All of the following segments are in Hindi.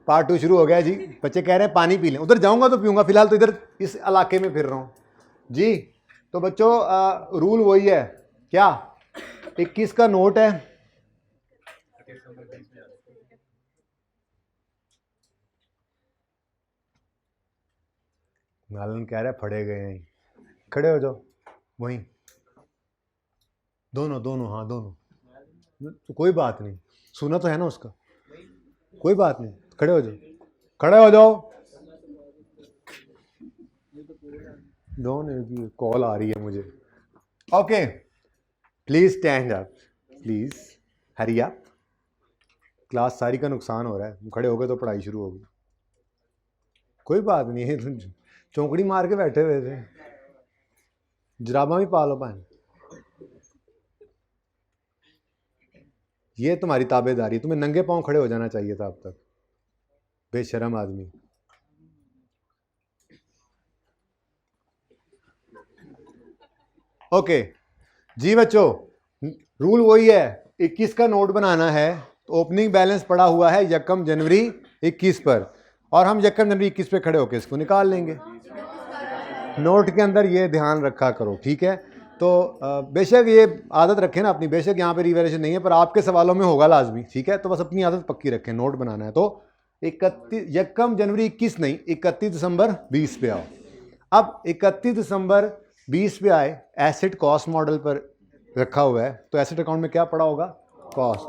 पार्ट 2 शुरू हो गया जी। बच्चे कह रहे हैं पानी पी लें, उधर जाऊंगा तो पीऊंगा, फिलहाल तो इधर इस इलाके में फिर रहा हूँ जी। तो बच्चों रूल वही है, क्या 21 का नोट है, नालन कह रहा है फड़े गए हैं, खड़े हो जाओ वहीं, दोनों दोनों, हाँ दोनों, तो कोई बात नहीं, सुना तो है ना उसका, कोई बात नहीं, खड़े हो जाओ, खड़े हो जाओ। दोनों की कॉल आ रही है मुझे। Okay please stand up, please hurry up, class सारी का नुकसान हो रहा है, खड़े हो गए तो पढ़ाई शुरू होगी। कोई बात नहीं है, चौंकड़ी मार के बैठे हुए थे, जराबा भी पालो पाए, ये तुम्हारी ताबेदारी, तुम्हें नंगे पांव खड़े हो जाना चाहिए था अब तक, बेशरम आदमी। ओके जी बच्चों, रूल वही है, 21 का नोट बनाना है तो ओपनिंग बैलेंस पड़ा हुआ है 1 जनवरी 21 पर, और हम 1 जनवरी 21 पे खड़े होकर इसको निकाल लेंगे। नोट के अंदर ये ध्यान रखा करो, ठीक है। तो बेशक ये आदत रखें ना अपनी, बेशक यहाँ पे रिवेलेशन नहीं है पर आपके सवालों में होगा लाजमी, ठीक है। तो बस अपनी आदत पक्की रखें, नोट बनाना है तो 1 जनवरी 21 नहीं, 31 दिसंबर 20 पे आओ। अब 31 दिसंबर 20 पे आए, एसेट कॉस्ट मॉडल पर रखा हुआ है, तो एसेट अकाउंट में क्या पड़ा होगा, कॉस्ट,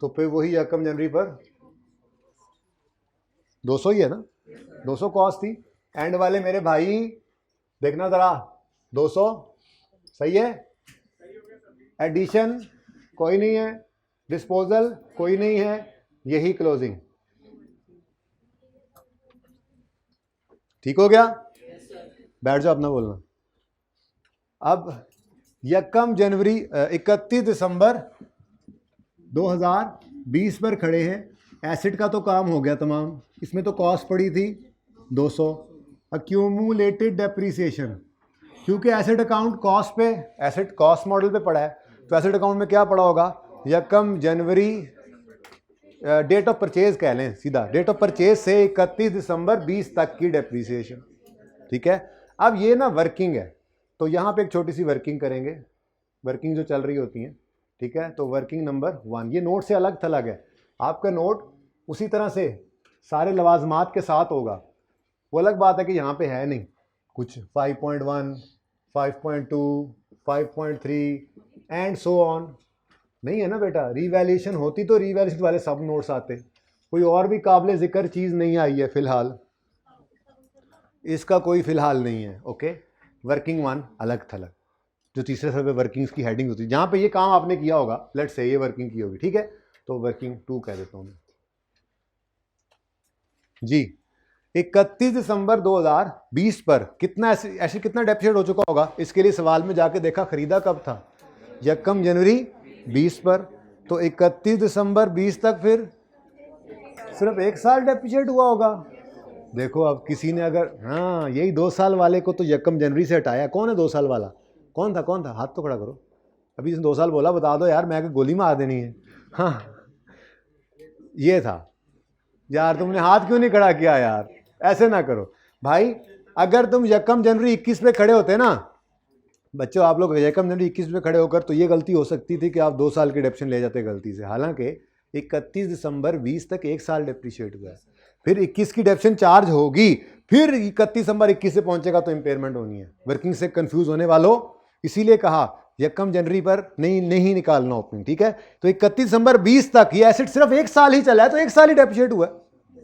तो फिर वही 1 जनवरी पर 200 ही है ना, 200 कॉस्ट थी। एंड वाले मेरे भाई देखना जरा, 200 सही है, एडिशन कोई नहीं है, डिस्पोजल कोई नहीं है, यही क्लोजिंग, ठीक हो गया। बैठ जाओ अपना बोलना। अब 1 जनवरी 31 दिसंबर 2020 पर खड़े हैं, एसिड का तो काम हो गया तमाम, इसमें तो कॉस्ट पड़ी थी 200, अक्यूमुलेटेड डेप्रीसिएशन, क्योंकि एसेट अकाउंट कॉस्ट पे, एसेट कॉस्ट मॉडल पे पड़ा है, तो एसेट अकाउंट में क्या पड़ा होगा, 1 जनवरी डेट ऑफ परचेज कह लें सीधा, डेट ऑफ परचेज से 31 दिसंबर 20 तक की डेप्रीसिएशन, ठीक है। अब ये ना वर्किंग है, तो यहाँ पे एक छोटी सी वर्किंग करेंगे, वर्किंग जो चल रही होती हैं, ठीक है। तो वर्किंग नंबर 1, ये नोट से अलग थलग है, आपका नोट उसी तरह से सारे लवाजमात के साथ होगा, वो अलग बात है कि यहाँ पे है नहीं कुछ 5.1, 5.2, 5.3 एंड सो ऑन, नहीं है ना बेटा। रिवैल्यूएशन होती तो रिवैल्यूएशन वाले सब नोट्स आते, कोई और भी काबिल जिक्र चीज़ नहीं आई है फिलहाल, इसका कोई फिलहाल नहीं है। ओके, वर्किंग 1 अलग थलग, जो तीसरे सब वर्किंग्स की हेडिंग होती है, जहाँ पे ये काम आपने किया होगा, लेट्स से ये वर्किंग की होगी, ठीक है, तो वर्किंग 2 कह देता हूँ मैं जी। 31 दिसंबर 2020 पर कितना ऐसे कितना डेप्रिसिएट हो चुका होगा, इसके लिए सवाल में जाके देखा खरीदा कब था, 1 जनवरी 20 पर, तो 31 दिसंबर 20 तक फिर सिर्फ 1 साल डेप्रिसिएट हुआ होगा। देखो अब किसी ने अगर, हाँ यही 2 साल वाले को तो 1 जनवरी से हटाया, कौन है 2 साल वाला, कौन था, हाथ तो खड़ा करो, अभी इसने 2 साल बोला, बता दो यार, मैं गोली मार देनी है। हाँ ये था यार, तुमने हाथ क्यों नहीं खड़ा किया यार, ऐसे ना करो भाई। अगर तुम 1 जनवरी 21 पे खड़े होते ना बच्चों, आप लोग 1 जनवरी 21 पे खड़े होकर, तो ये गलती हो सकती थी कि आप 2 साल की डेप्रिसिएशन ले जाते गलती से, हालांकि 31 दिसंबर 20 तक 1 साल डेप्रिशिएट हुआ है, फिर 21 की डेप्रिसिएशन चार्ज होगी, फिर 31 दिसंबर 21 से पहुंचेगा तो इम्पेयरमेंट होनी है। वर्किंग से कंफ्यूज होने वालों, इसीलिए कहा 1 जनवरी पर नहीं निकालना ओपनिंग, ठीक है। तो 31 दिसंबर 20 तक ये एसेट सिर्फ 1 साल ही चला है, तो 1 साल ही डेप्रिशिएट हुआ है।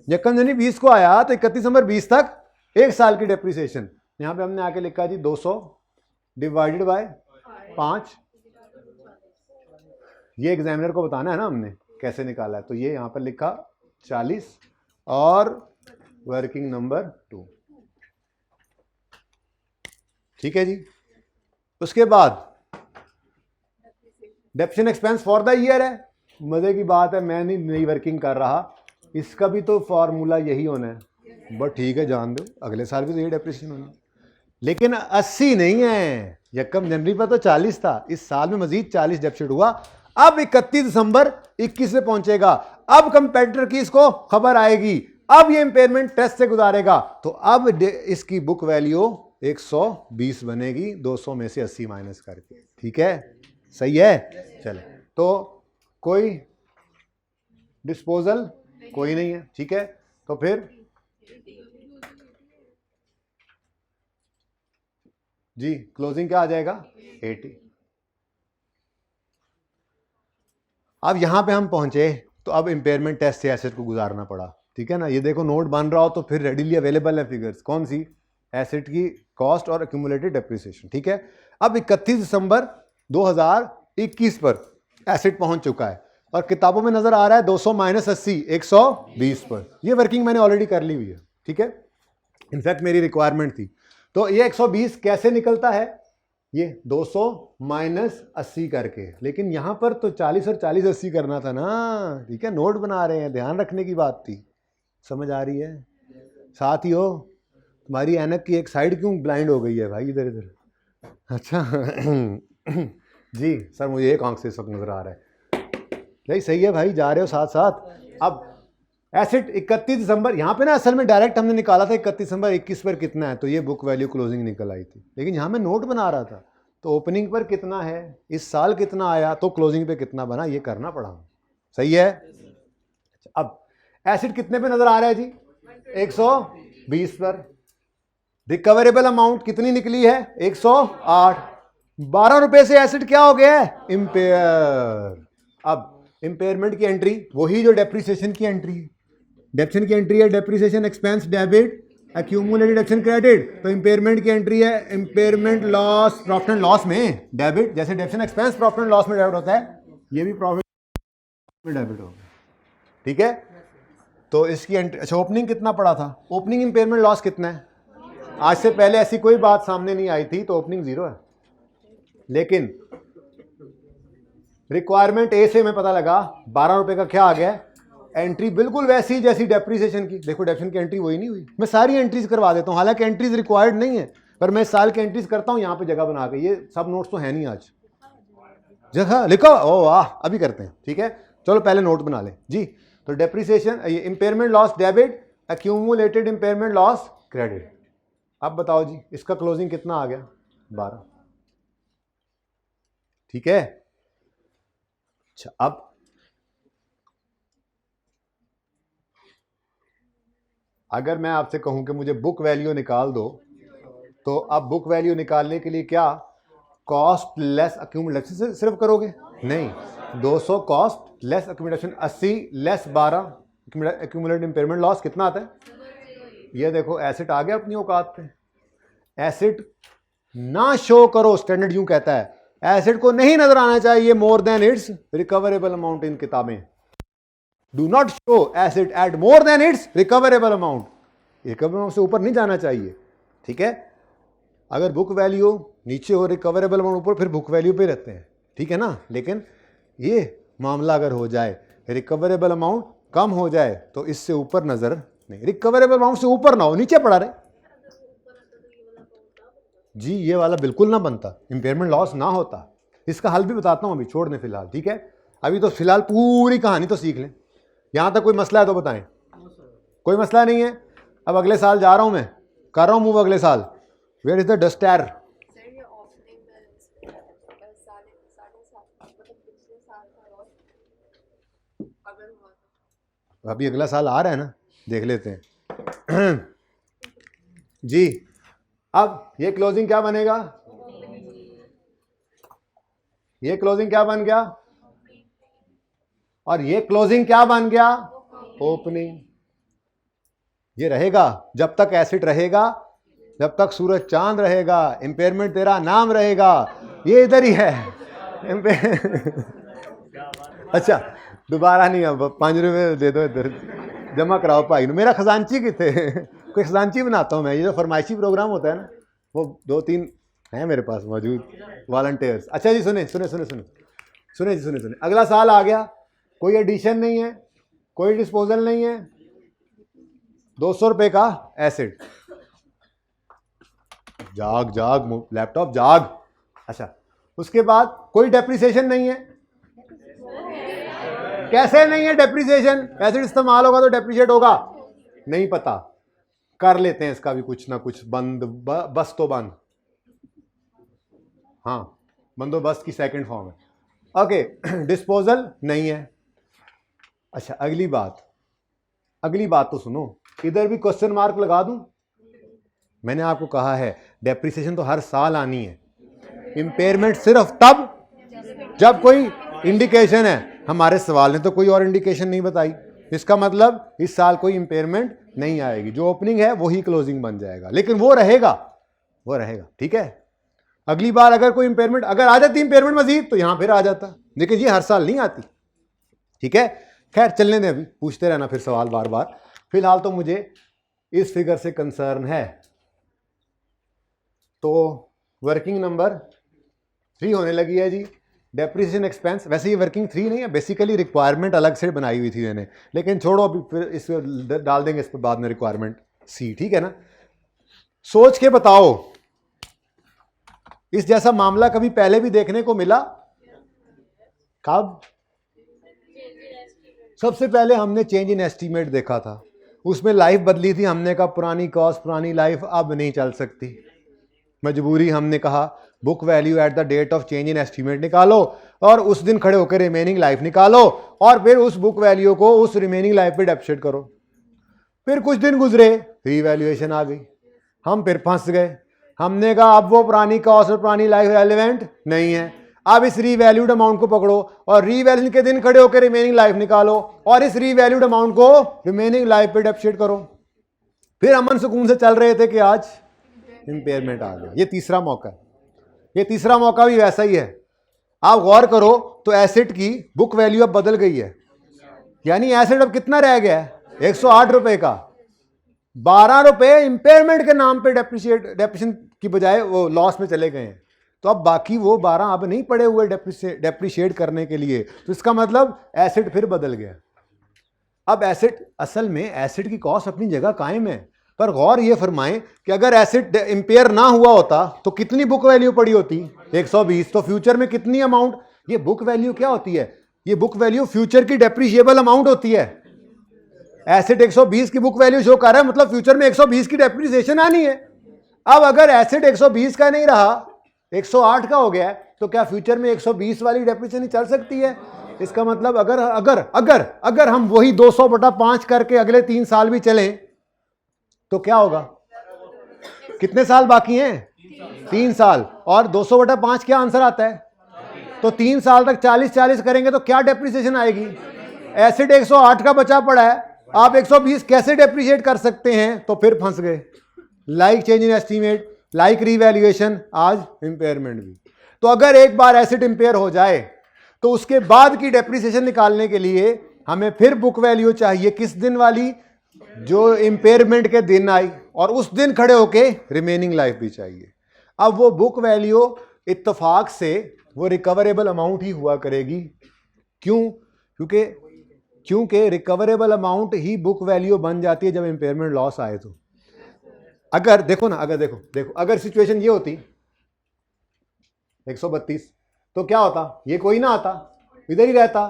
1 जनवरी 20 को आया तो 31 दिसंबर 20 तक 1 साल की डेप्रिसिएशन, यहाँ पे हमने आके लिखा जी 200 डिवाइडेड बाय 5, ये एग्जामिनर को बताना है ना हमने कैसे निकाला है, तो ये यहाँ पर लिखा 40 और वर्किंग नंबर 2, ठीक है जी। उसके बाद depreciation expense for the year है, मजे की बात है, मैं नहीं वर्किंग कर रहा, इसका भी तो फॉर्मूला यही होना है, बट ठीक है जान दो, अगले साल भी तो यही डेप्रिसिएशन होना है, लेकिन 80 नहीं है, 1 जनवरी पर तो 40 था, इस साल में मजीद 40 डेप्रिसिएट हुआ। अब 31 दिसंबर 21 में पहुंचेगा, अब कंपेटिटर की इसको खबर आएगी, अब ये इंपेयरमेंट टेस्ट से गुजारेगा तो अब इसकी बुक वैल्यू 120 बनेगी 200 में से 80 माइनस करके। ठीक है, सही है। चले, तो कोई डिस्पोजल कोई नहीं है। ठीक है, तो फिर जी क्लोजिंग क्या आ जाएगा 80। अब यहां पे हम पहुंचे तो अब इंपेयरमेंट टेस्ट से एसेट को गुजारना पड़ा। ठीक है ना, ये देखो नोट बन रहा हो तो फिर रेडिली अवेलेबल है फिगर्स। कौन सी? एसेट की कॉस्ट और एक्यूमुलेटेड डेप्रिसिएशन। ठीक है, अब 31 दिसंबर 2021 पर एसेट पहुंच चुका है और किताबों में नजर आ रहा है 200 माइनस 80 120 पर। ये वर्किंग मैंने ऑलरेडी कर ली हुई है। ठीक है, इनफैक्ट मेरी रिक्वायरमेंट थी। तो ये 120 कैसे निकलता है? ये 200 माइनस 80 करके, लेकिन यहां पर तो 40 और 40 80 करना था ना। ठीक है, नोट बना रहे हैं, ध्यान रखने की बात थी। समझ आ रही है? साथ ही हो, तुम्हारी ऐनक की एक साइड क्यों ब्लाइंड हो गई है भाई इधर इधर? अच्छा जी सर, मुझे एक आंख से सब नजर आ रहा है। नहीं सही है भाई, जा रहे हो साथ साथ। अब एसेट 31 दिसंबर, यहाँ पे ना असल में डायरेक्ट हमने निकाला था 31 दिसंबर 21 पर कितना है, तो ये बुक वैल्यू क्लोजिंग निकल आई थी। लेकिन यहाँ मैं नोट बना रहा था तो ओपनिंग पर कितना है, इस साल कितना आया, तो क्लोजिंग पे कितना बना, ये करना पड़ा। सही है। अब एसेट कितने पे नजर आ रहा है जी? 120 पर। रिकवरेबल अमाउंट कितनी निकली है? 108। 12 रुपए से एसेट क्या हो गया है? इंपेयर। अब इंपेयरमेंट की एंट्री वही जो डेप्रिसिएशन की एंट्री है। डेप्शन की एंट्री है depreciation expense debit, accumulated डेप्शन credit. तो इंपेयरमेंट की एंट्री है impairment loss, profit and loss में डेबिट। जैसे डेप्शन एक्सपेंस प्रॉफिट एंड लॉस में डेबिट होता है, ये भी प्रॉफिट में डेबिट होगा। ठीक है, तो इसकी एंट्री। अच्छा, ओपनिंग कितना पड़ा था? ओपनिंग इंपेयरमेंट लॉस कितना है? आज से पहले ऐसी कोई बात सामने नहीं आई थी, तो ओपनिंग 0 है। लेकिन रिक्वायरमेंट ए से हमें पता लगा 12 रुपए का क्या आ गया, एंट्री बिल्कुल वैसी जैसी डेप्रिसिएशन की। देखो डेप्रिसिएशन की एंट्री वही नहीं हुई। मैं सारी एंट्रीज करवा देता हूं, हालांकि एंट्रीज रिक्वायर्ड नहीं है, पर मैं साल की एंट्रीज करता हूं यहां पे जगह बना के। ये सब नोट्स तो है नहीं आज, जगह लिखो। ओ वाह, अभी करते हैं। ठीक है, चलो पहले नोट बना लें जी। तो depreciation, impairment loss debit, accumulated impairment loss credit. अब बताओ जी, इसका क्लोजिंग कितना आ गया? 12। ठीक है। अच्छा, अब अगर मैं आपसे कहूं कि मुझे बुक वैल्यू निकाल दो, तो अब बुक वैल्यू निकालने के लिए क्या कॉस्ट लेस एक्यूमुलेशन से सिर्फ करोगे? नहीं, 200 cost less accumulation, 80 less 12 accumulated impairment loss कितना आता है? ये देखो एसेट आ गया अपनी औकात पे। एसेट ना शो करो, स्टैंडर्ड यूं कहता है, एसेट को नहीं नजर आना चाहिए more than its recoverable amount in किताबें। Do not show asset at more than its recoverable amount. Recoverable amount से ऊपर नहीं जाना चाहिए। ठीक है, अगर बुक वैल्यू नीचे हो, रिकवरेबल अमाउंट ऊपर, फिर बुक वैल्यू पे रहते हैं। ठीक है ना, लेकिन ये मामला अगर हो जाए, रिकवरेबल अमाउंट कम हो जाए, तो इससे ऊपर नजर नहीं। रिकवरेबल अमाउंट से ऊपर ना हो, नीचे पड़ा रहे जी, ये वाला बिल्कुल ना बनता, इंपेयरमेंट लॉस ना होता। इसका हल भी बताता हूं, अभी छोड़ दें फिलहाल। ठीक है, अभी तो फिलहाल पूरी कहानी तो सीख लें। यहां तक कोई मसला है तो बताएं। कोई मसला नहीं है। अब अगले साल जा रहा हूं मैं, कर रहा हूं मूव अगले साल। Where is the duster? अभी अगला साल आ रहा है ना, देख लेते हैं जी। अब ये क्लोजिंग क्या बनेगा? ये क्लोजिंग क्या बन गया? और ये क्लोजिंग क्या बन गया? ओपनिंग। ये रहेगा जब तक एसिड रहेगा, जब तक सूरज चांद रहेगा, इंपेयरमेंट तेरा नाम रहेगा। ये इधर ही है अच्छा, दोबारा नहीं, अब 5 रुपये दे दो, इधर जमा कराओ भाई। मेरा खजांची किथे कोई खजांची बनाता हूँ मैं। ये जो फरमाइशी प्रोग्राम होता है ना, वो 2-3 हैं मेरे पास मौजूद वॉलंटियर्स। अच्छा जी, सुने सुने सुने सुने सुने जी, सुने सुने। अगला साल आ गया, कोई एडिशन नहीं है, कोई डिस्पोजल नहीं है, 200 रुपए का एसिड। जाग जाग लैपटॉप जाग। अच्छा, उसके बाद कोई डेप्रिसिएशन नहीं है। कैसे नहीं है डेप्रिसिएशन? एसिड इस्तेमाल होगा तो डेप्रिशिएट होगा। नहीं पता, कर लेते हैं इसका भी कुछ ना कुछ बंद, बस तो बंद, हाँ बंदोबस्त की सेकंड फॉर्म है। ओके, डिस्पोजल नहीं है। अच्छा अगली बात तो सुनो, इधर भी क्वेश्चन मार्क लगा दूं। मैंने आपको कहा है डेप्रिसिएशन तो हर साल आनी है, इंपेयरमेंट सिर्फ तब जब कोई इंडिकेशन है। हमारे सवाल ने तो कोई और इंडिकेशन नहीं बताई, इसका मतलब इस साल कोई इंपेयरमेंट नहीं आएगी, जो ओपनिंग है वही क्लोजिंग बन जाएगा, लेकिन वो रहेगा। ठीक है। अगली बार अगर कोई इंपेयरमेंट अगर आ जाती इंपेयरमेंट मजीद तो यहां फिर आ जाता, लेकिन ये हर साल नहीं आती। ठीक है, खैर चलने दें, अभी पूछते रहना फिर सवाल बार बार। फिलहाल तो मुझे इस फिगर से कंसर्न है। तो वर्किंग नंबर 3 होने लगी है जी, डेप्रिसिएशन एक्सपेंस। वैसे ये वर्किंग 3 नहीं है, बेसिकली रिक्वायरमेंट अलग से बनाई हुई थी मैंने, लेकिन छोड़ो अभी, फिर इस डाल देंगे इस पर बाद में रिक्वायरमेंट सी। ठीक है ना, सोच के बताओ, इस जैसा मामला कभी पहले भी देखने को मिला? कब? सबसे पहले हमने चेंज इन एस्टीमेट देखा था, उसमें लाइफ बदली थी, हमने कहा पुरानी कॉस्ट पुरानी लाइफ अब नहीं चल सकती, मजबूरी, हमने कहा book value at the date of change in estimate निकालो और उस दिन खड़े होकर रिमेनिंग लाइफ निकालो और फिर उस बुक वैल्यू को उस रिमेनिंग लाइफ पे डेप्रिशिएट करो। फिर कुछ दिन गुजरे, रीवैल्यूएशन आ गई, हम फिर फंस गए। हमने कहा अब वो पुरानी कॉस्ट और पुरानी लाइफ रेलेवेंट नहीं है, अब इस रीवैल्यूड अमाउंट को पकड़ो और रीवैल्यूएशन के दिन खड़े होकर रिमेनिंग लाइफ निकालो और इस रीवैल्यूड अमाउंट को रिमेनिंग लाइफ पे डेप्रिशिएट करो। फिर अमन सुकून से चल रहे थे कि आज इंपेयरमेंट आ गया। ये तीसरा मौका है, ये तीसरा मौका भी वैसा ही है। आप गौर करो तो एसेट की बुक वैल्यू अब बदल गई है, यानी एसेट अब कितना रह गया है? 108 रुपए का, 12 रुपए इंपेयरमेंट के नाम पे डेप्रिसिएशन की बजाय वो लॉस में चले गए हैं। तो अब बाकी वो 12 अब नहीं पड़े हुए डेप्रिशिएट करने के लिए, तो इसका मतलब एसेट फिर बदल गया। अब एसेट, असल में एसेट की कॉस्ट अपनी जगह कायम है, पर गौर ये फरमाएं कि अगर एसेट इंपेयर ना हुआ होता तो कितनी बुक वैल्यू पड़ी होती? 120। तो फ्यूचर में कितनी अमाउंट? ये बुक वैल्यू क्या होती है? ये बुक वैल्यू फ्यूचर की डेप्रिशिएबल अमाउंट होती है। एसेट 120 की बुक वैल्यू शो कर रहा है, मतलब फ्यूचर में 120 की डेप्रिसिएशन आनी है। अब अगर एसेट 120 का नहीं रहा, 108 का हो गया, तो क्या फ्यूचर में 120 वाली डेप्रिसिएशन चल सकती है? इसका मतलब अगर अगर अगर अगर हम वही 200/5 करके अगले 3 साल भी चलें तो क्या होगा? कितने साल बाकी हैं? 3 साल। और 200/5 क्या आंसर आता है? तो 3 साल तक 40-40 करेंगे तो क्या डेप्रिसिएशन आएगी? एसेट 108 का बचा पड़ा है, आप 120 कैसे डेप्रिशिएट कर सकते हैं? तो फिर फंस गए। Like change in estimate, like revaluation, आज इंपेयरमेंट भी। तो अगर एक बार एसेट इंपेयर हो जाए तो उसके बाद की डेप्रिसिएशन निकालने के लिए हमें फिर बुक वैल्यू चाहिए, किस दिन वाली? जो इंपेयरमेंट के दिन आई, और उस दिन खड़े होके रिमेनिंग लाइफ भी चाहिए। अब वो बुक वैल्यू इत्तेफाक से वो रिकवरेबल अमाउंट ही हुआ करेगी। क्यों? क्योंकि रिकवरेबल अमाउंट ही बुक वैल्यू बन जाती है जब इंपेयरमेंट लॉस आए। तो अगर देखो ना, अगर देखो अगर सिचुएशन ये होती 132, तो क्या होता? ये कोई ना आता, इधर ही रहता,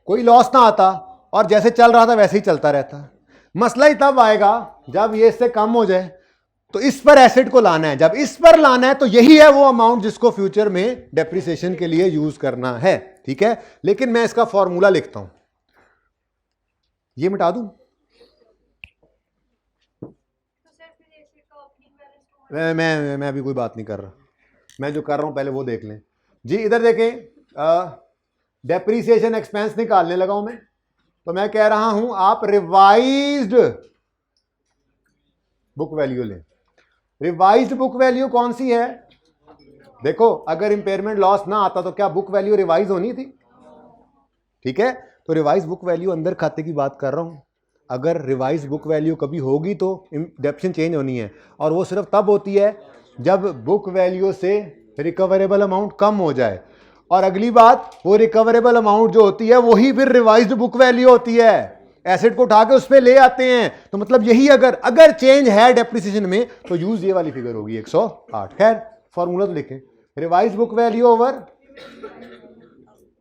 कोई लॉस ना आता और जैसे चल रहा था वैसे ही चलता रहता। मसला ही तब आएगा जब ये इससे कम हो जाए, तो इस पर एसेट को लाना है। जब इस पर लाना है तो यही है वो अमाउंट जिसको फ्यूचर में डेप्रिसिएशन के लिए यूज करना है। ठीक है, लेकिन मैं इसका फॉर्मूला लिखता हूं, ये मिटा दूं? मैं अभी कोई बात नहीं कर रहा, मैं जो कर रहा हूं पहले वो देख लें जी। इधर देखें, डेप्रिसिएशन एक्सपेंस निकालने लगा हूं मैं, तो मैं कह रहा हूं आप रिवाइज्ड बुक वैल्यू लें। रिवाइज्ड बुक वैल्यू कौन सी है? देखो, अगर इंपेयरमेंट लॉस ना आता तो क्या बुक वैल्यू रिवाइज होनी थी? ठीक है, तो रिवाइज बुक वैल्यू अंदर खाते की बात कर रहा हूं। अगर रिवाइज बुक वैल्यू कभी होगी तो डेप्रिसिएशन चेंज होनी है, और वो सिर्फ तब होती है जब बुक वैल्यू से रिकवरेबल अमाउंट कम हो जाए। और अगली बात, वो रिकवरेबल अमाउंट जो होती है वही फिर रिवाइज्ड बुक वैल्यू होती है। एसेट को उठा के उस पर ले आते हैं, तो मतलब यही अगर चेंज है डेप्रिसिएशन में तो यूज ये वाली फिगर होगी 108। खैर फॉर्मूला तो लिखें, रिवाइज बुक वैल्यू ओवर,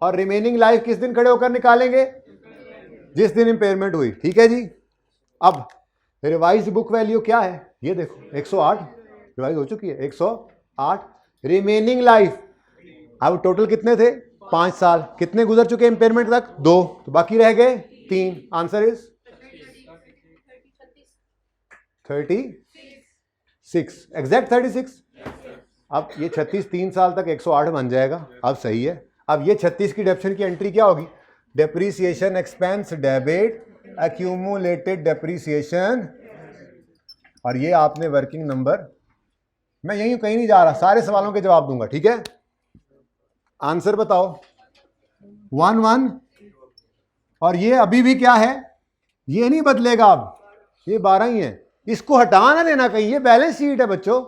और रिमेनिंग लाइफ किस दिन खड़े होकर निकालेंगे? जिस दिन इंपेयरमेंट हुई। ठीक है जी। अब रिवाइज बुक वैल्यू क्या है, ये देखो 108 रिवाइज हो चुकी है, 108। रिमेनिंग लाइफ, अब टोटल कितने थे, 5 साल, कितने गुजर चुके इंपेयरमेंट तक, 2, तो बाकी रह गए 3। Answer is 36, exact 36। अब ये 36 3 साल तक 108 बन जाएगा, अब सही है। अब ये 36 की डेप्शन की एंट्री क्या होगी, depreciation expense debit accumulated depreciation, और ये आपने वर्किंग नंबर, मैं यहीं कहीं नहीं जा रहा, सारे सवालों के जवाब दूंगा, ठीक है। आंसर बताओ, 1 और ये अभी भी क्या है, ये नहीं बदलेगा, अब ये 12 ही है, इसको हटा ना देना कहीं, ये बैलेंस शीट है बच्चों।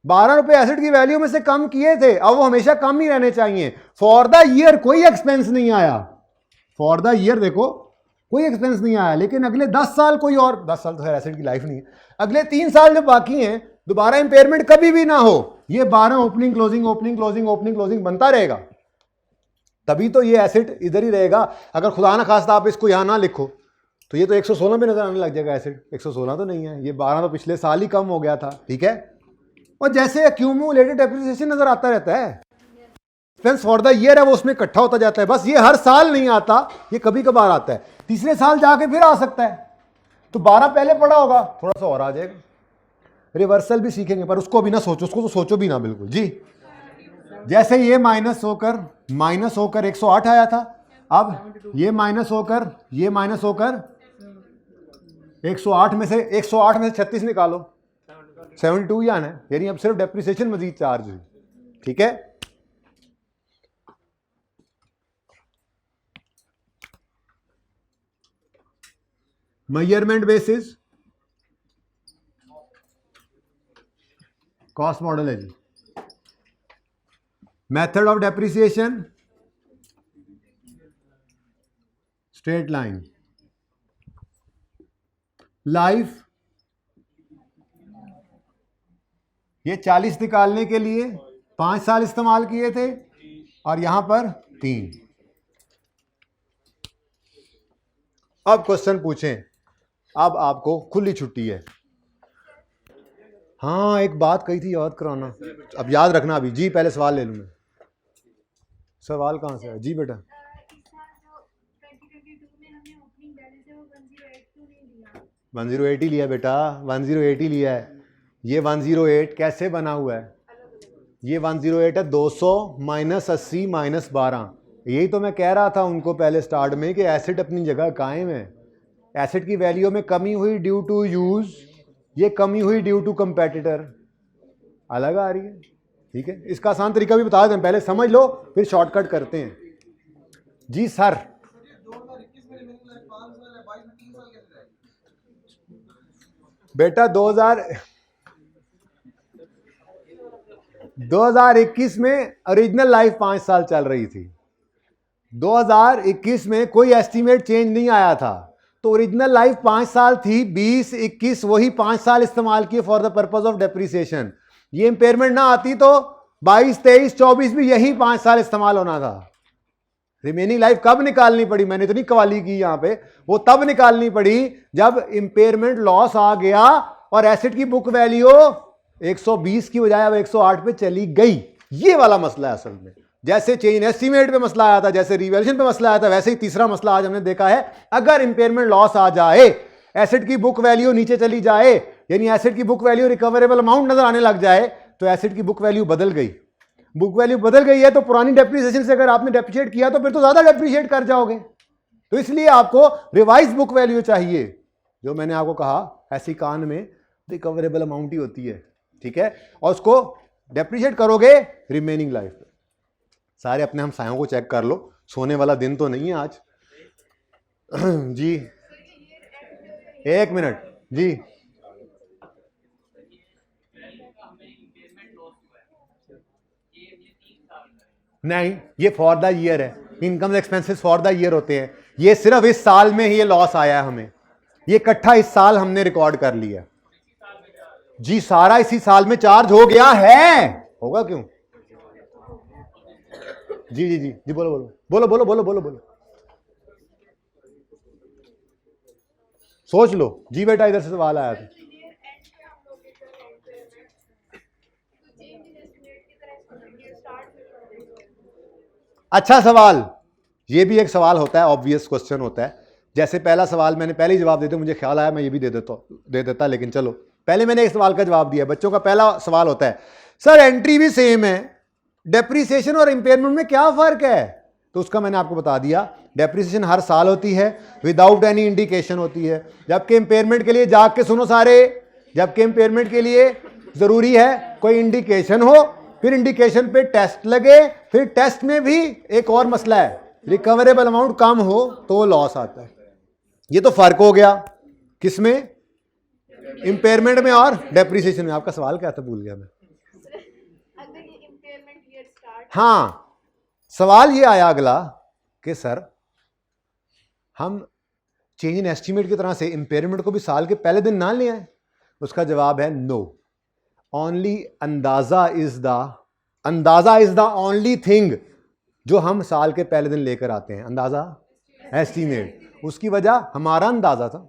12 रुपए एसेट की वैल्यू में से कम किए थे, अब वो हमेशा कम ही रहने चाहिए। फॉर द ईयर कोई एक्सपेंस नहीं आया, फॉर द ईयर देखो कोई एक्सपेंस नहीं आया, लेकिन अगले 10 साल कोई और, 10 साल तो खैर एसेट की लाइफ नहीं है, अगले 3 साल जो बाकी हैं दोबारा इंपेयरमेंट कभी भी ना हो, ये 12 opening closing opening closing opening closing बनता रहेगा, तभी तो ये एसेट इधर ही रहेगा। अगर खुदा ना खास्ता आप इसको यहां ना लिखो तो ये तो 116 में नजर आने लग जाएगा एसेट, 116 तो नहीं है, ये 12 तो पिछले साल ही कम हो गया था, ठीक है। और जैसे एक्यूमुलेटेड डेप्रिसिएशन नजर आता रहता है, एक्सपेंस फॉर द ईयर है वो उसमें इकट्ठा होता जाता है, बस ये हर साल नहीं आता, ये कभी कभार आता है, तीसरे साल जाके फिर आ सकता है। तो 12 पहले पड़ा होगा, थोड़ा सा और आ जाएगा। रिवर्सल भी सीखेंगे, पर उसको भी ना सोचो, उसको तो सोचो भी ना बिल्कुल जी। जैसे ये माइनस होकर 108 आया था, अब ये माइनस होकर 108 में से 36 निकालो, 72 ही आना है, यानी अब सिर्फ डेप्रिसिएशन मजीद चार्ज हुई, ठीक है। मेजरमेंट बेसिस कॉस्ट मॉडल है जी। Method of depreciation straight line. Life, ये 40 निकालने के लिए 5 साल इस्तेमाल किए थे और यहां पर 3। अब क्वेश्चन पूछें, अब आपको खुली छुट्टी है। हाँ एक बात कही थी, याद कराना, अब याद रखना अभी जी, पहले सवाल ले लूँ मैं। सवाल कहाँ से है जी बेटा? 108 ही लिया बेटा, 108 ही लिया है। ये 108 कैसे बना हुआ है? ये 108 है 200 माइनस 80 माइनस 12। यही तो मैं कह रहा था उनको पहले स्टार्ट में कि एसेट अपनी जगह कायम है। एसेट की वैल्यू में कमी हुई ड्यू टू यूज, ये कमी हुई ड्यू टू कंपेटिटर, अलग आ रही है, ठीक है। इसका आसान तरीका भी बता दें, पहले समझ लो फिर शॉर्टकट करते हैं जी सर। बेटा 2021 में ओरिजिनल लाइफ 5 साल चल रही थी, 2021 में कोई एस्टीमेट चेंज नहीं आया था, तो ओरिजिनल लाइफ 5 साल थी, 20 21 वही 5 साल इस्तेमाल किए for the purpose of depreciation. ये इंपेयरमेंट ना आती तो 22 23 24 भी यही 5 साल इस्तेमाल होना था। रिमेनिंग लाइफ कब निकालनी पड़ी, मैंने तो नहीं कवाली की यहां पे, वो तब निकालनी पड़ी जब इंपेयरमेंट लॉस आ गया और एसेट की बुक वैल्यू 120 की बजाय अब 108 पे चली गई। ये वाला मसला है असल में। जैसे चेंज एस्टीमेट पे मसला आया था, जैसे रिवैल्यूएशन पे मसला आया था, वैसे ही तीसरा मसला आज हमने देखा है। अगर इंपेयरमेंट लॉस आ जाए, एसेट की बुक वैल्यू नीचे चली जाए, यानी एसेट की बुक वैल्यू रिकवरेबल अमाउंट नजर आने लग जाए, तो एसेट की बुक वैल्यू बदल गई। बुक वैल्यू बदल गई है तो पुरानी डेप्रिसिएशन से अगर आपने डेप्रिशिएट किया तो फिर तो ज्यादा डेप्रिशिएट कर जाओगे। तो इसलिए आपको रिवाइज बुक वैल्यू चाहिए, जो मैंने आपको कहा ऐसी कान में रिकवरेबल अमाउंट ही होती है, ठीक है। और उसको डेप्रिशिएट करोगे रिमेनिंग लाइफ पे। सारे अपने हम सायों को चेक कर लो, सोने वाला दिन तो नहीं है आज जी। 1 मिनट जी। नहीं, ये फॉर द ईयर है, income expenses for the year होते हैं। ये सिर्फ इस साल में ही ये लॉस आया है हमें, ये इकट्ठा इस साल हमने रिकॉर्ड कर लिया जी। सारा इसी साल में चार्ज हो गया है, होगा क्यों? जी जी जी जी, बोलो बोलो बोलो बोलो बोलो बोलो बोलो बोलो। सोच लो। जी बेटा इधर से सवाल आया था। अच्छा सवाल, ये भी एक सवाल होता है, ऑब्वियस क्वेश्चन होता है। जैसे पहला सवाल मैंने पहले ही जवाब देते, मुझे ख्याल आया मैं ये भी दे देता, लेकिन चलो पहले मैंने एक सवाल का जवाब दिया। बच्चों का पहला सवाल होता है सर एंट्री भी सेम है, डेप्रीसिएशन और इंपेयरमेंट में क्या फर्क है? तो उसका मैंने आपको बता दिया, डेप्रीसिएशन हर साल होती है विदाउट एनी इंडिकेशन होती है, जबकि इंपेयरमेंट के लिए, जाग के सुनो सारे, जबकि इंपेयरमेंट के लिए जरूरी है कोई इंडिकेशन हो, फिर इंडिकेशन पे टेस्ट लगे, फिर टेस्ट में भी एक और मसला है, रिकवरेबल अमाउंट कम हो तो लॉस आता है। ये तो फर्क हो गया किसमें, इंपेयरमेंट में और डेप्रीसिएशन में। आपका सवाल क्या था भूल गया मैं। हाँ, सवाल ये आया अगला कि सर हम चेंज इन एस्टीमेट की तरह से इंपेयरमेंट को भी साल के पहले दिन ना ले आए। उसका जवाब है नो, ओनली अंदाजा इज द ओनली थिंग जो हम साल के पहले दिन लेकर आते हैं। अंदाजा, एस्टीमेट, उसकी वजह हमारा अंदाजा था,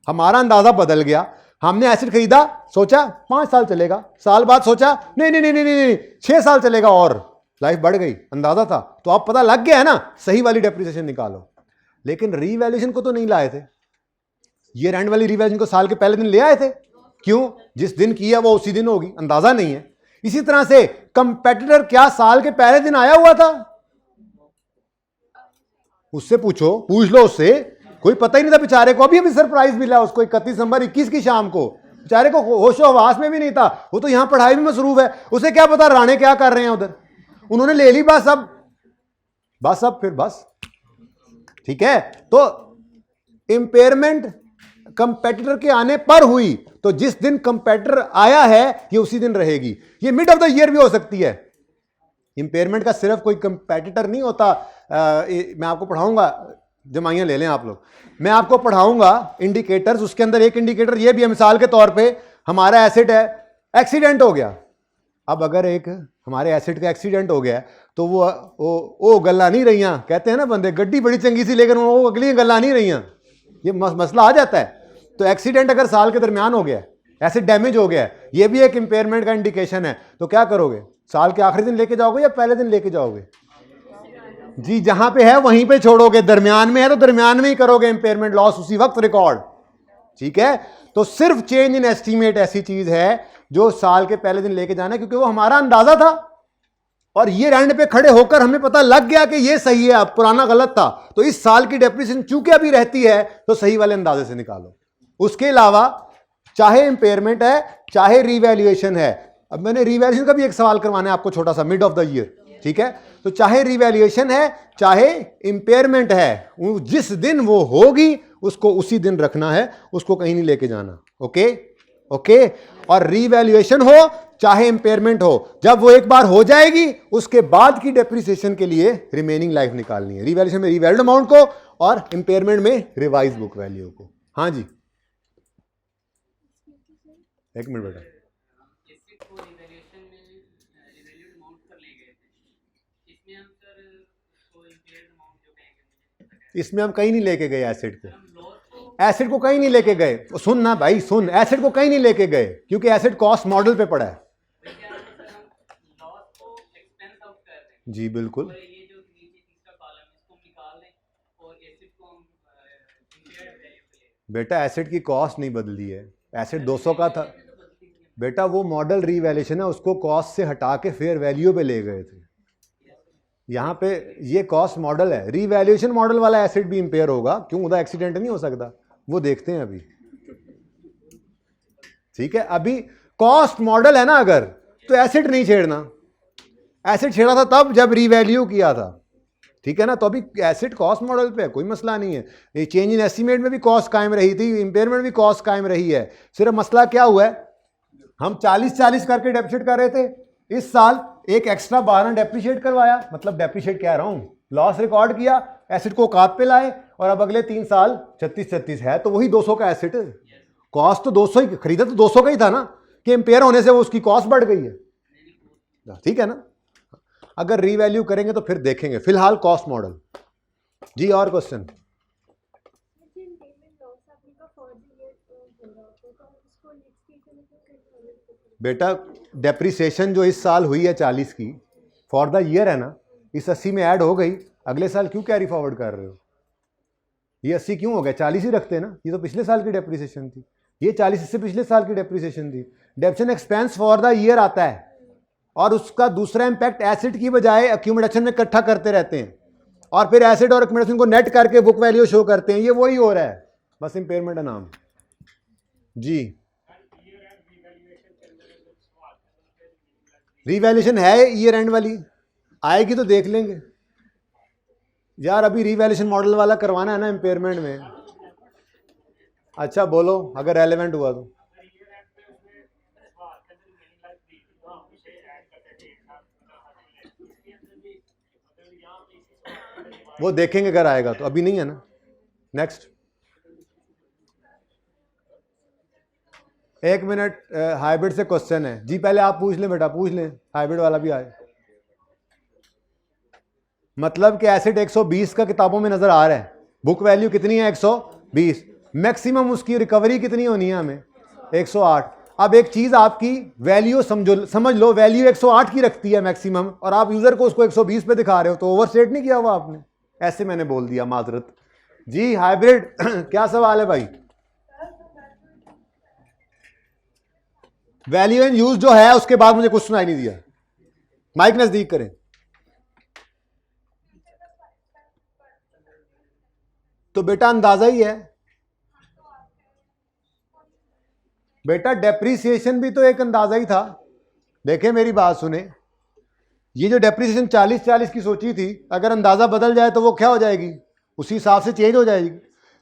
हमारा अंदाजा बदल गया। हमने एसिड खरीदा, सोचा 5 साल चलेगा, साल बाद सोचा नहीं नहीं नहीं नहीं नहीं 6 साल चलेगा, और लाइफ बढ़ गई, अंदाजा था। तो अब पता लग गया है ना, सही वाली डेप्रिसिएशन निकालो। लेकिन रीवैल्यूएशन को तो नहीं लाए थे, ईयर एंड वाली रीवैल्यूएशन को साल के पहले दिन ले आए थे। क्यों? जिस दिन किया वो उसी दिन होगी, अंदाजा नहीं है। इसी तरह से कंपेटिटर क्या साल के पहले दिन आया हुआ था? उससे पूछो, पूछ लो उससे, कोई पता ही नहीं था बेचारे को। अभी सरप्राइज मिला उसको 31 नवंबर 21 की शाम को, बेचारे को होशो हवास में भी नहीं था, वो तो यहां पढ़ाई में मसरूफ है। उसे क्या पता राणे क्या कर रहे हैं उधर। उन्होंने ले ली बस, अब फिर बस ठीक है। तो इंपेयरमेंट कंपेटिटर के आने पर हुई, तो जिस दिन कंपेटिटर आया है ये उसी दिन रहेगी। ये मिड ऑफ द ईयर भी हो सकती है। इंपेयरमेंट का सिर्फ कोई कंपेटिटर नहीं होता। मैं आपको पढ़ाऊंगा, जमाइयां ले लें आप लोग, मैं आपको पढ़ाऊंगा इंडिकेटर्स। उसके अंदर एक इंडिकेटर ये भी है, मिसाल के तौर पे हमारा एसिड है, एक्सीडेंट हो गया। अब अगर एक हमारे एसिड का एक्सीडेंट हो गया तो वो गल्ला नहीं रही, कहते हैं ना बंदे, गड्डी बड़ी चंगी सी लेकिन वो अगली गल्ला नहीं रही, ये मसला आ जाता है। तो एक्सीडेंट अगर साल के दरमियान हो गया, एसिड डैमेज हो गया, ये भी एक इंपेयरमेंट का इंडिकेशन है। तो क्या करोगे, साल के आखिरी दिन लेके जाओगे या पहले दिन लेके जाओगे? जी, जहां पे है वहीं पे छोड़ोगे, दरमियान में है तो दरमियान में ही करोगे इंपेयरमेंट लॉस, उसी वक्त रिकॉर्ड। ठीक है, तो सिर्फ चेंज इन एस्टीमेट ऐसी चीज है जो साल के पहले दिन लेके जाना है, क्योंकि वो हमारा अंदाजा था और ये एंड पे खड़े होकर हमें पता लग गया कि ये सही है, अब पुराना गलत था। तो इस साल की डेप्रिसिएशन चूंकि अभी रहती है तो सही वाले अंदाजे से निकालो। उसके अलावा चाहे इंपेयरमेंट है चाहे रिवैल्यूएशन है, अब मैंने रिवैल्यूएशन का भी एक सवाल करवाना है आपको छोटा सा, मिड ऑफ द ईयर। ठीक है, तो चाहे रिवैल्यूएशन है चाहे इंपेयरमेंट है, जिस दिन वो होगी उसको उसी दिन रखना है, उसको कहीं नहीं लेके जाना। Okay okay. और रिवैल्यूएशन हो चाहे इंपेयरमेंट हो, जब वो एक बार हो जाएगी उसके बाद की डेप्रिसिएशन के लिए रिमेनिंग लाइफ निकालनी है। रिवैल्यूएशन में रिवैल्यूड अमाउंट को और इंपेयरमेंट में रिवाइज बुक वैल्यू को। हाँ जी, एक मिनट बेटा। इसमें हम कहीं नहीं लेके गए एसिड को, एसिड को कहीं नहीं लेके गए। सुन ना भाई सुन, एसिड को कहीं नहीं लेके गए क्योंकि एसिड कॉस्ट मॉडल पे पड़ा है। जी बिल्कुल, बेटा एसिड की कॉस्ट नहीं बदली है, एसिड 200 का था बेटा, वो मॉडल रीवैल्यूएशन है, उसको कॉस्ट से हटा के फेयर वैल्यू पे ले गए थे। यहाँ पे ये कॉस्ट मॉडल है, रीवैल्यूएशन मॉडल वाला एसिड भी इंपेयर होगा, क्यों? उधर एक्सीडेंट नहीं हो सकता, वो देखते हैं अभी। ठीक है, अभी कॉस्ट मॉडल है ना, अगर तो एसिड नहीं छेड़ना। एसिड छेड़ा था तब जब रीवैल्यू किया था, ठीक है ना। तो अभी एसिड कॉस्ट मॉडल पे है, कोई मसला नहीं है। ये चेंज इन एस्टीमेट में भी कॉस्ट कायम रही थी, इंपेयरमेंट भी कॉस्ट कायम रही है। सिर्फ मसला क्या हुआ है, हम 40-40 करके डेप्रिशिएट कर रहे थे, इस साल एक एक्स्ट्रा 12 डेप्रिशिएट करवाया, मतलब डेप्रिशिएट कह रहा हूं, लॉस रिकॉर्ड किया, एसिड को औकात पे लाए, और अब अगले 3 साल 36-36 है, तो वही 200 का एसिड। कॉस्ट तो 200 ही खरीदा, तो 200 का ही था ना, कि इंपेयर होने से वो उसकी कॉस्ट बढ़ गई है। ठीक है ना, अगर रीवैल्यू करेंगे तो फिर देखेंगे, फिलहाल कॉस्ट मॉडल। जी और क्वेश्चन? बेटा डेप्रिसिएशन जो इस साल हुई है 40 की फॉर द ईयर है ना, इस 80 में ऐड हो गई, अगले साल क्यों कैरी फॉरवर्ड कर रहे हो? ये 80 क्यों हो गया? 40 ही रखते हैं ना, ये तो पिछले साल की डेप्रिसिएशन थी, ये 40 इससे पिछले साल की डेप्रिसिएशन थी। Depreciation expense for the year आता है और उसका दूसरा इंपैक्ट एसेट की बजाय एक्यूमुलेशन में इकट्ठा करते रहते हैं और फिर एसेट और एक्यूमुलेशन को नेट करके बुक वैल्यू शो करते हैं, ये वही हो रहा है, बस इंपेयरमेंट है नाम। जी रीवैल्यूएशन है ईयर एंड वाली, आएगी तो देख लेंगे यार, अभी रीवैल्यूएशन मॉडल वाला करवाना है ना इंपेयरमेंट में। अच्छा बोलो अगर रेलेवेंट हुआ तो। वो देखेंगे अगर आएगा तो, अभी नहीं है ना। नेक्स्ट 1 मिनट, हाइब्रिड से क्वेश्चन है जी, पहले आप पूछ लें बेटा, पूछ लें, हाइब्रिड वाला भी आए। मतलब कि एसेट 120 का किताबों में नजर आ रहा है, बुक वैल्यू कितनी है 120, मैक्सिमम उसकी रिकवरी कितनी होनी है हमें 108। अब एक चीज आपकी वैल्यू समझ लो, वैल्यू 108 की रखती है मैक्सिमम और आप यूजर को उसको 120 पे दिखा रहे हो, तो ओवरस्टेट नहीं किया हुआ आपने? ऐसे मैंने बोल दिया, माजरत जी। हाइब्रिड क्या सवाल है भाई? वैल्यू एंड यूज जो है उसके बाद मुझे कुछ सुनाई नहीं दिया, माइक नजदीक करें। तो बेटा अंदाजा ही है बेटा, डेप्रीसिएशन भी तो एक अंदाजा ही था। देखें मेरी बात सुने, ये जो डेप्रीसिएशन 40-40 की सोची थी, अगर अंदाजा बदल जाए तो वो क्या हो जाएगी, उसी हिसाब से चेंज हो जाएगी।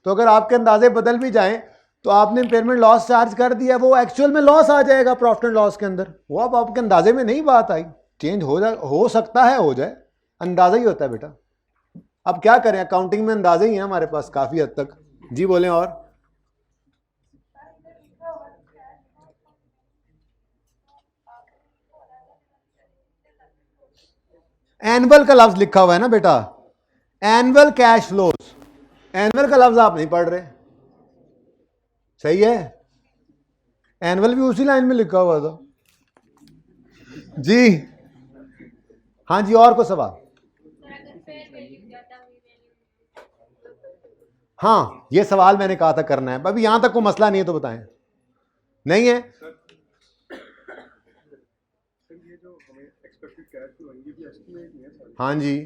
तो अगर आपके अंदाजे बदल भी जाएं तो आपने इम्पेयरमेंट लॉस चार्ज कर दिया, वो एक्चुअल में लॉस आ जाएगा प्रॉफिट एंड लॉस के अंदर, वो अब आपके अंदाजे में नहीं बात आई, चेंज हो सकता है, हो जाए, अंदाजा ही होता है बेटा। अब क्या करें, अकाउंटिंग में अंदाजे ही हैं हमारे पास काफी हद तक। जी बोलें। और एनुअल का लफ्ज लिखा हुआ है ना बेटा, एनुअल कैश फ्लोज, एनुअल का लफ्ज आप नहीं पढ़ रहे, सही है, एनुअल भी उसी लाइन में लिखा हुआ था जी। हाँ जी, और को सवाल? हाँ ये सवाल मैंने कहा था करना है, अभी यहां तक को मसला नहीं है तो बताएं। नहीं है हाँ जी,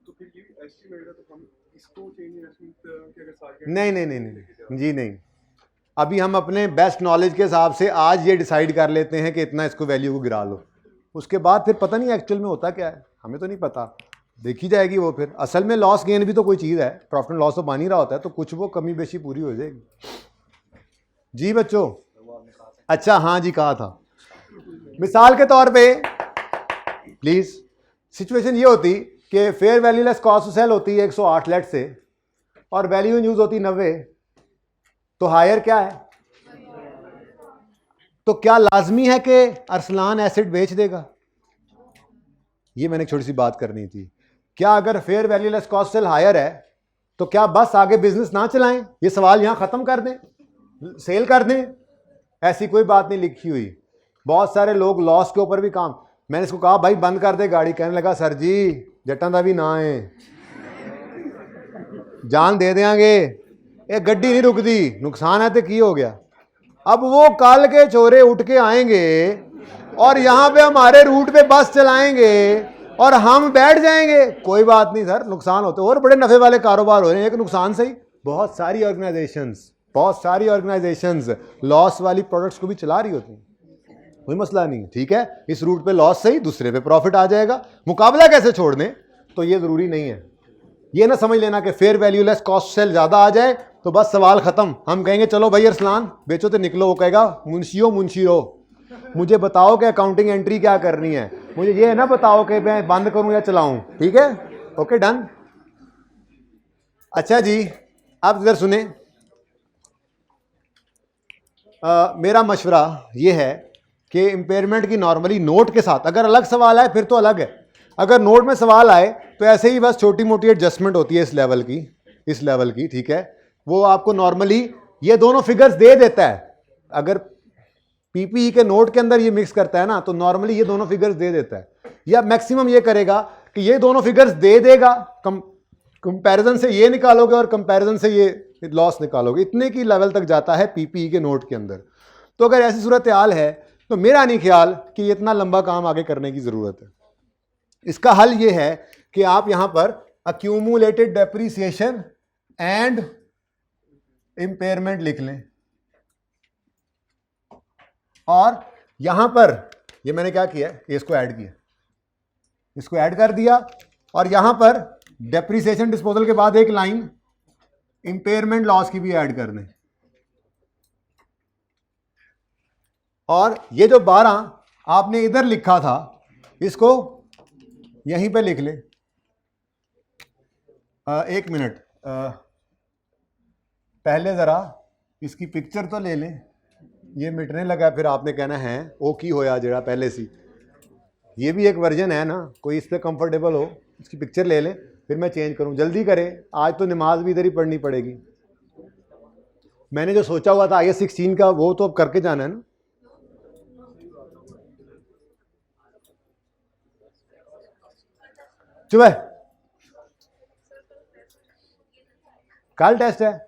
तो फिर ये एस्टीमेट है, तो हम इसको चेंज नहीं नहीं नहीं नहीं जी नहीं, अभी हम अपने बेस्ट नॉलेज के हिसाब से आज ये डिसाइड कर लेते हैं कि इतना इसको वैल्यू को गिरा लो, उसके बाद फिर पता नहीं एक्चुअल में होता क्या है, हमें तो नहीं पता, देखी जाएगी वो। फिर असल में लॉस गेन भी तो कोई चीज़ है, प्रॉफिट एंड लॉस तो बन ही रहा होता है, तो कुछ वो कमी बेशी पूरी हो जाएगी। जी बच्चों, अच्छा हाँ जी कहा था, मिसाल के तौर पे प्लीज सिचुएशन ये होती कि fair value less cost to sell होती है 108 लेट से, और वैल्यू इन यूज होती 90, तो हायर क्या है? तो क्या लाजमी है कि अरसलान एसेट बेच देगा? ये मैंने एक छोटी सी बात करनी थी। क्या अगर fair value less cost sell higher है तो क्या बस आगे बिजनेस ना चलाएं? ये सवाल यहां खत्म कर दें, सेल कर दें? ऐसी कोई बात नहीं लिखी हुई। बहुत सारे लोग लॉस के ऊपर भी काम, मैंने इसको कहा भाई बंद कर दे गाड़ी, कहने लगा सर जी जट्टां दा भी ना है, जान दे देंगे, ये गड्डी नहीं रुकती, नुकसान है तो की हो गया। अब वो कल के चोरे उठ के आएंगे और यहां पे हमारे रूट पे बस चलाएंगे और हम बैठ जाएंगे, कोई बात नहीं सर, नुकसान होते और बड़े नफे वाले कारोबार हो रहे हैं, एक नुकसान से ही बहुत सारी ऑर्गेनाइजेशंस लॉस वाली प्रोडक्ट्स को भी चला रही होती हैं, कोई मसला नहीं, ठीक है, इस रूट पे लॉस सही, दूसरे पे प्रॉफिट आ जाएगा, मुकाबला कैसे छोड़ दें, तो ये जरूरी नहीं है। ये ना समझ लेना कि fair value less cost sell ज्यादा आ जाए तो बस सवाल खत्म, हम कहेंगे चलो भाई अरसलान बेचो तो निकलो, वो कहेगा मुंशी हो, मुझे बताओ कि अकाउंटिंग एंट्री क्या करनी है, मुझे ये ना बताओ कि मैं बंद करूं या चलाऊं, ठीक है, ओके डन। अच्छा जी, आप इधर सुने, मेरा मशवरा ये है कि इम्पेयरमेंट की नॉर्मली नोट के साथ, अगर अलग सवाल आए फिर तो अलग है, अगर नोट में सवाल आए तो ऐसे ही बस छोटी मोटी एडजस्टमेंट होती है इस लेवल की, ठीक है, वो आपको नॉर्मली ये दोनों फिगर्स दे देता है, अगर पीपीई के नोट के अंदर ये मिक्स करता है ना, तो नॉर्मली ये दोनों फिगर्स दे देता है, या मैक्सिमम ये करेगा कि ये दोनों फिगर्स दे देगा, कंपैरिजन से ये निकालोगे और कंपैरिजन से ये लॉस निकालोगे, इतने की लेवल तक जाता है पीपीई के नोट के अंदर। तो अगर ऐसी सूरत हाल है तो मेरा नहीं ख्याल कि ये इतना लंबा काम आगे करने की जरूरत है। इसका हल ये है कि आप यहां पर अक्यूमुलेटेड डेप्रीसिएशन एंड इंपेयरमेंट लिख लें, और यहां पर ये मैंने क्या किया, इसको ऐड किया, इसको ऐड कर दिया, और यहां पर डेप्रीसिएशन डिस्पोजल के बाद एक लाइन इंपेयरमेंट लॉस की भी ऐड कर दें, और ये जो 12 आपने इधर लिखा था इसको यहीं पे लिख ले। एक मिनट, पहले ज़रा इसकी पिक्चर तो ले लें, ये मिटने लगा फिर आपने कहना है ओ की होया जरा पहले सी। ये भी एक वर्जन है ना, कोई इस पर कंफर्टेबल हो, इसकी पिक्चर ले लें, फिर मैं चेंज करूं। जल्दी करें, आज तो नमाज भी इधर ही पढ़नी पड़ेगी। मैंने जो सोचा हुआ था IS 16 का वो तो अब करके जाना है ना। चुप है, कल टेस्ट है।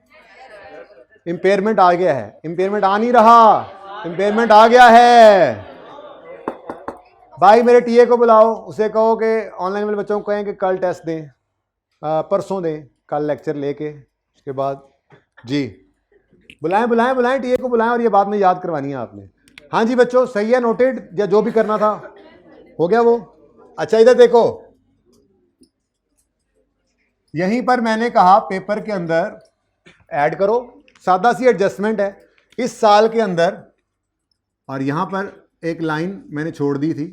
इंपेयरमेंट आ गया है, इंपेयरमेंट आ नहीं रहा, इंपेयरमेंट आ गया है। भाई मेरे टीए को बुलाओ, उसे कहो कि ऑनलाइन वाले बच्चों को कहें कि कल टेस्ट दें, परसों दें, कल लेक्चर लेके उसके बाद जी बुलाएं बुलाएं बुलाएं, टीए को बुलाएं, और ये बात में याद करवानी है आपने। हाँ जी बच्चों, सही है, नोटेड, या जो भी करना था हो गया वो। अच्छा इधर देखो, यहीं पर मैंने कहा पेपर के अंदर ऐड करो, सादा सी एडजस्टमेंट है इस साल के अंदर, और यहां पर एक लाइन मैंने छोड़ दी थी,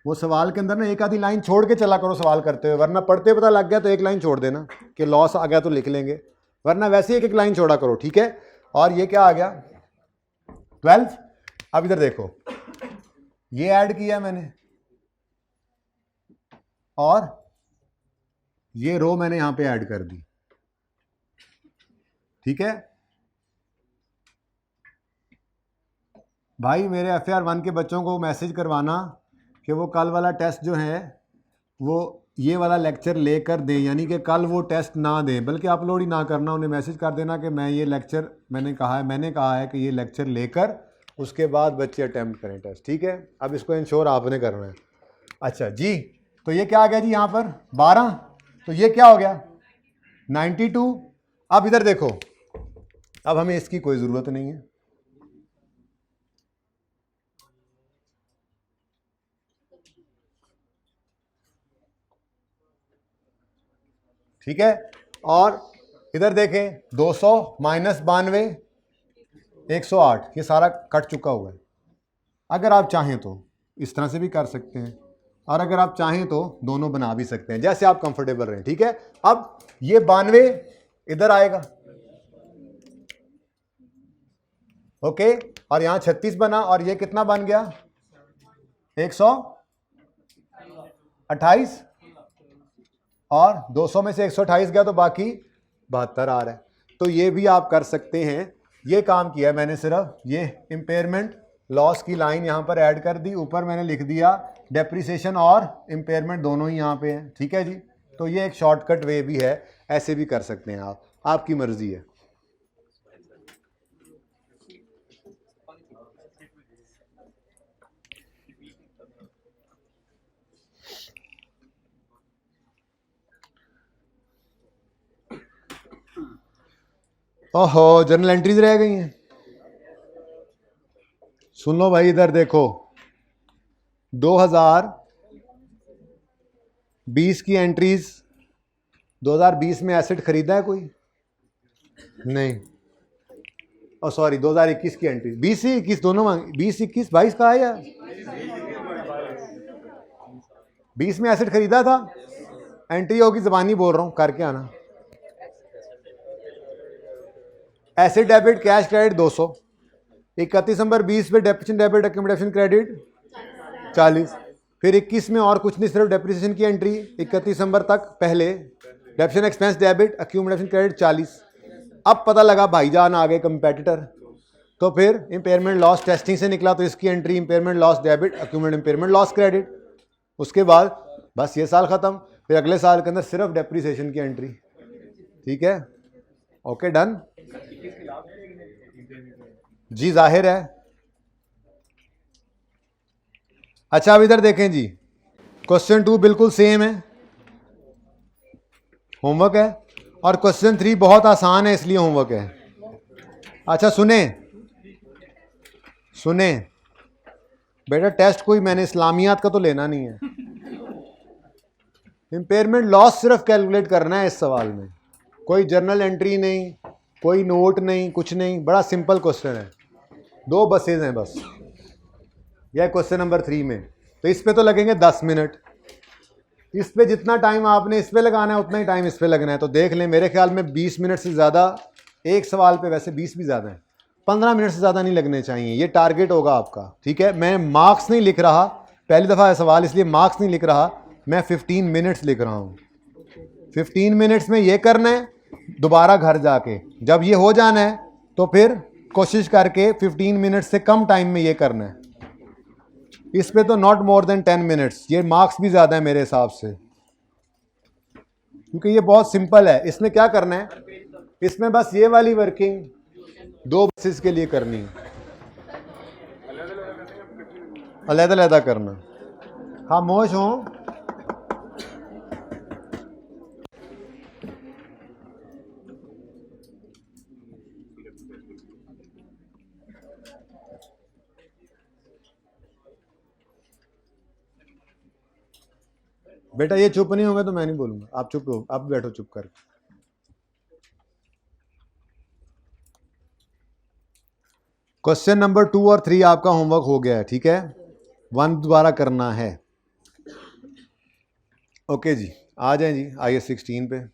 वो सवाल के अंदर ना एक आधी लाइन छोड़ के चला करो सवाल करते हुए, वरना पढ़ते पता लग गया तो एक लाइन छोड़ देना कि लॉस आ गया तो लिख लेंगे, वरना वैसे एक एक लाइन छोड़ा करो, ठीक है। और ये क्या आ गया 12। अब इधर देखो, ये ऐड किया मैंने, और ये रो मैंने यहां पे ऐड कर दी, ठीक है भाई। मेरे FAR 1 के बच्चों को मैसेज करवाना कि वो कल वाला टेस्ट जो है वो ये वाला लेक्चर लेकर दें, यानी कि कल वो टेस्ट ना दें, बल्कि अपलोड ही ना करना, उन्हें मैसेज कर देना कि मैं ये लेक्चर मैंने कहा है कि ये लेक्चर लेकर उसके बाद बच्चे अटेम्प्ट करें टेस्ट, ठीक है। अब इसको इंश्योर आपने करना है। अच्छा जी, तो ये क्या आ गया जी यहाँ पर 12, तो ये क्या हो गया 92। अब इधर देखो, अब हमें इसकी कोई ज़रूरत नहीं है, ठीक है। और इधर देखें 200 माइनस 92 108, ये सारा कट चुका हुआ है। अगर आप चाहें तो इस तरह से भी कर सकते हैं, और अगर आप चाहें तो दोनों बना भी सकते हैं, जैसे आप कंफर्टेबल रहें, ठीक है। अब ये 92 इधर आएगा, ओके, और यहां 36 बना, और ये कितना बन गया 128, और 200 में से 128 गया तो बाकी 72 आ रहा है। तो ये भी आप कर सकते हैं, ये काम किया मैंने, सिर्फ ये इंपेयरमेंट लॉस की लाइन यहाँ पर ऐड कर दी, ऊपर मैंने लिख दिया डेप्रिसिएशन और इंपेयरमेंट दोनों ही यहाँ पे हैं, ठीक है जी। तो ये एक शॉर्टकट वे भी है, ऐसे भी कर सकते हैं आप, आपकी मर्जी है। ओहो, जर्नल एंट्रीज रह गई हैं। सुन लो भाई, इधर देखो 2020 की एंट्रीज, 2020 में एसेट खरीदा है कोई? नहीं। और सॉरी 2021 की एंट्रीज, 20 से 21 दोनों मांगे, 20 21 22 का है या 20 में एसेट खरीदा था? एंट्री होगी, जबानी बोल रहा हूं, करके आना। एसेट डेबिट कैश क्रेडिट 200, 31 दिसंबर 20 पे डेप्रिसिएशन डेबिट अकोमोडेशन क्रेडिट 40, फिर 21 में और कुछ नहीं, सिर्फ डेप्रिसिएशन की एंट्री 31 दिसंबर तक, पहले depreciation expense debit accommodation credit 40। अब पता लगा भाईजान आ गए कंपेटिटर, तो फिर इम्पेयरमेंट लॉस टेस्टिंग से निकला तो इसकी entry impairment loss debit, accumulated impairment loss credit. उसके बाद बस ये साल ख़त्म, फिर अगले साल के अंदर सिर्फ डेप्रिसिएशन की एंट्री। ठीक है, ओके डन जी, जाहिर है। अच्छा अब इधर देखें जी, क्वेश्चन 2 बिल्कुल सेम है, होमवर्क है, और क्वेश्चन 3 बहुत आसान है इसलिए होमवर्क है। अच्छा सुने सुने बेटा, टेस्ट कोई मैंने इस्लामियात का तो लेना नहीं है, इम्पेयरमेंट लॉस सिर्फ कैलकुलेट करना है इस सवाल में, कोई जर्नल एंट्री नहीं, कोई नोट नहीं, कुछ नहीं, बड़ा सिंपल क्वेश्चन है, 2 बसेज हैं बस। यह क्वेश्चन नंबर 3 में, तो इस पे तो लगेंगे 10 मिनट, इस पे जितना टाइम आपने इस पे लगाना है उतना ही टाइम इस पे लगना है। तो देख लें, मेरे ख्याल में 20 मिनट से ज़्यादा एक सवाल पे, वैसे 20 भी ज़्यादा है, 15 मिनट से ज़्यादा नहीं लगने चाहिए, ये टारगेट होगा आपका। ठीक है, मैं मार्क्स नहीं लिख रहा, पहली दफ़ा सवाल इसलिए मार्क्स नहीं लिख रहा, मैं 15 मिनट्स लिख रहा हूँ। 15 मिनट्स में ये करना है, दोबारा घर जाके जब ये हो जाना है तो फिर कोशिश करके 15 मिनट से कम टाइम में ये करना है। इस पे तो नॉट मोर देन 10 मिनट्स, ये मार्क्स भी ज़्यादा है मेरे हिसाब से, क्योंकि ये बहुत सिंपल है। इसमें क्या करना है, इसमें बस ये वाली वर्किंग 2 बसेस के लिए करनी है, अलग-अलग करना। खामोश हो, बेटा ये चुप नहीं होंगे तो मैं नहीं बोलूंगा, आप चुप हो, आप बैठो चुप कर। क्वेश्चन नंबर 2 और 3 आपका होमवर्क हो गया है, ठीक है, 1 दोबारा करना है। ओके जी, आ जाएं जी IS 16 पे।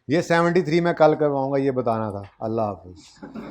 ये 73 मैं कल करवाऊंगा, ये बताना था। अल्लाह हाफिज।